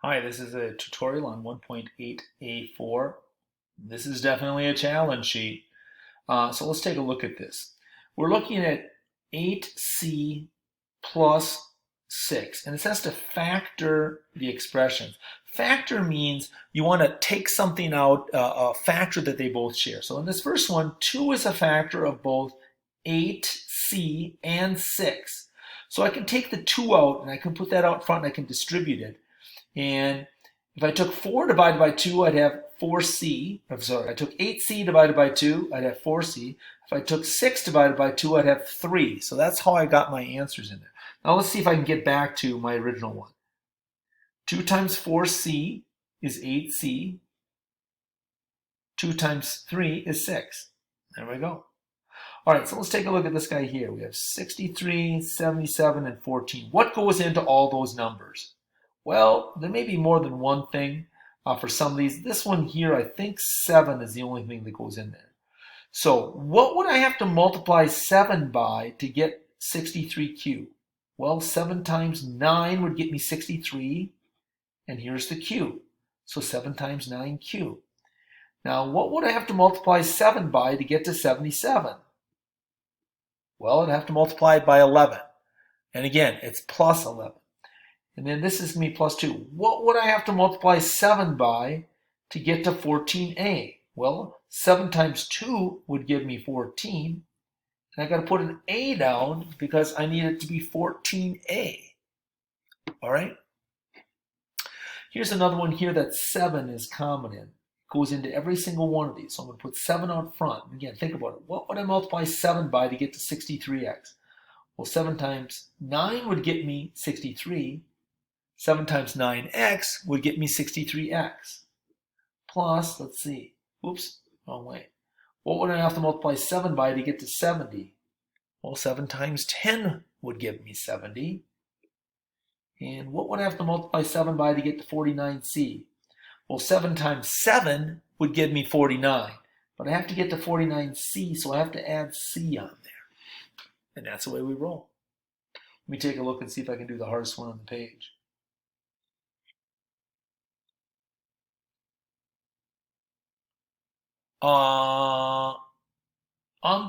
Hi, this is a tutorial on 1.8A4. This is definitely a challenge sheet. So let's take a look at this. We're looking at 8C plus 6, and it says to factor the expressions. Factor means you want to take something out, a factor that they both share. So in this first one, 2 is a factor of both 8C and 6. So I can take the 2 out, and I can put that out front, and I can distribute it. And if I took 4 divided by 2, I'd have 4C. I'm sorry, I took 8C divided by 2, I'd have 4C. If I took 6 divided by 2, I'd have 3. So that's how I got my answers in there. Now let's see if I can get back to my original one. 2 times 4C is 8C. 2 times 3 is 6. There we go. All right, so let's take a look at this guy here. We have 63, 77, and 14. What goes into all those numbers? Well, there may be more than one thing for some of these. This one here, I think 7 is the only thing that goes in there. So what would I have to multiply 7 by to get 63Q? Well, 7 times 9 would get me 63, and here's the Q. So 7 times 9Q. Now, what would I have to multiply 7 by to get to 77? Well, I'd have to multiply it by 11. And again, it's plus 11. And then this is going to be plus 2. What would I have to multiply 7 by to get to 14a? Well, 7 times 2 would give me 14. And I got to put an a down because I need it to be 14a. All right? Here's another one here that 7 is common in. It goes into every single one of these. So I'm going to put 7 out front. Again, think about it. What would I multiply 7 by to get to 63x? Well, 7 times 9 would get me 63. 7 times 9x would get me 63x. Plus, let's see, oops, wrong way. What would I have to multiply 7 by to get to 70? Well, 7 times 10 would give me 70. And what would I have to multiply 7 by to get to 49c? Well, 7 times 7 would give me 49. But I have to get to 49c, so I have to add c on there. And that's the way we roll. Let me take a look and see if I can do the hardest one on the page. I'm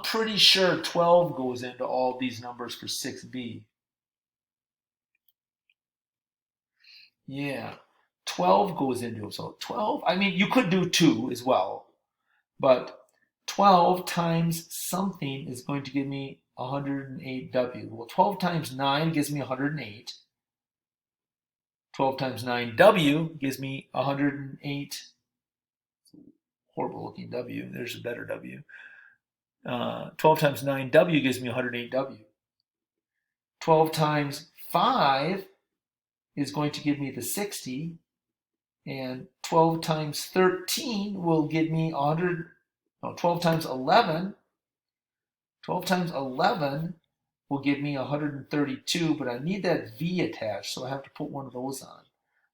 pretty sure 12 goes into all these numbers for 6b. Yeah, 12 goes into it. So 12, I mean, you could do 2 as well, but 12 times something is going to give me 108w. Well, 12 times 9 gives me 108. 12 times 9w gives me 108. Horrible looking w. There's a better w. 12 times 9w gives me 108w. 12 times 5 is going to give me the 60, and 12 times 13 will give me 100, no, 12 times 11, 12 times 11 will give me 132, but I need that v attached, so I have to put one of those on.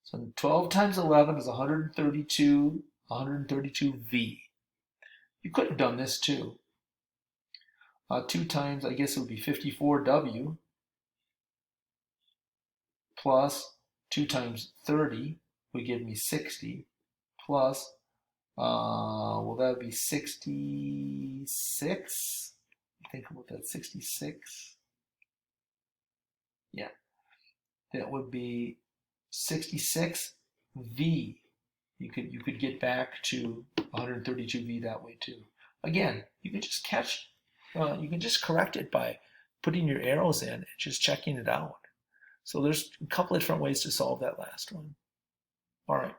So 12 times 11 is 132, 132v. You could have done this too. 2 times, I guess it would be 54w, plus 2 times 30 would give me 60, plus, well, that would be 66. Think about that, 66. Yeah, that would be 66v. You could get back to 132v that way too. Again, you can just you can just correct it by putting your arrows in and just checking it out. So there's a couple of different ways to solve that last one. All right,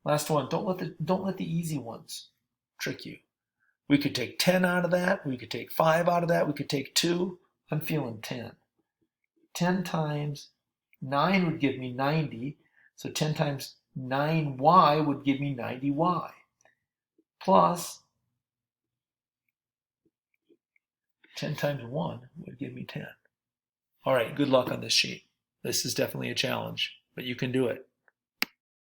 last one. Don't let the easy ones trick you. We could take 10 out of that. We could take 5 out of that. We could take 2. I'm feeling 10. 10 times 9 would give me 90. So 10 times 9y would give me 90y. Plus 10 times 1 would give me 10. All right, good luck on this sheet. This is definitely a challenge, but you can do it.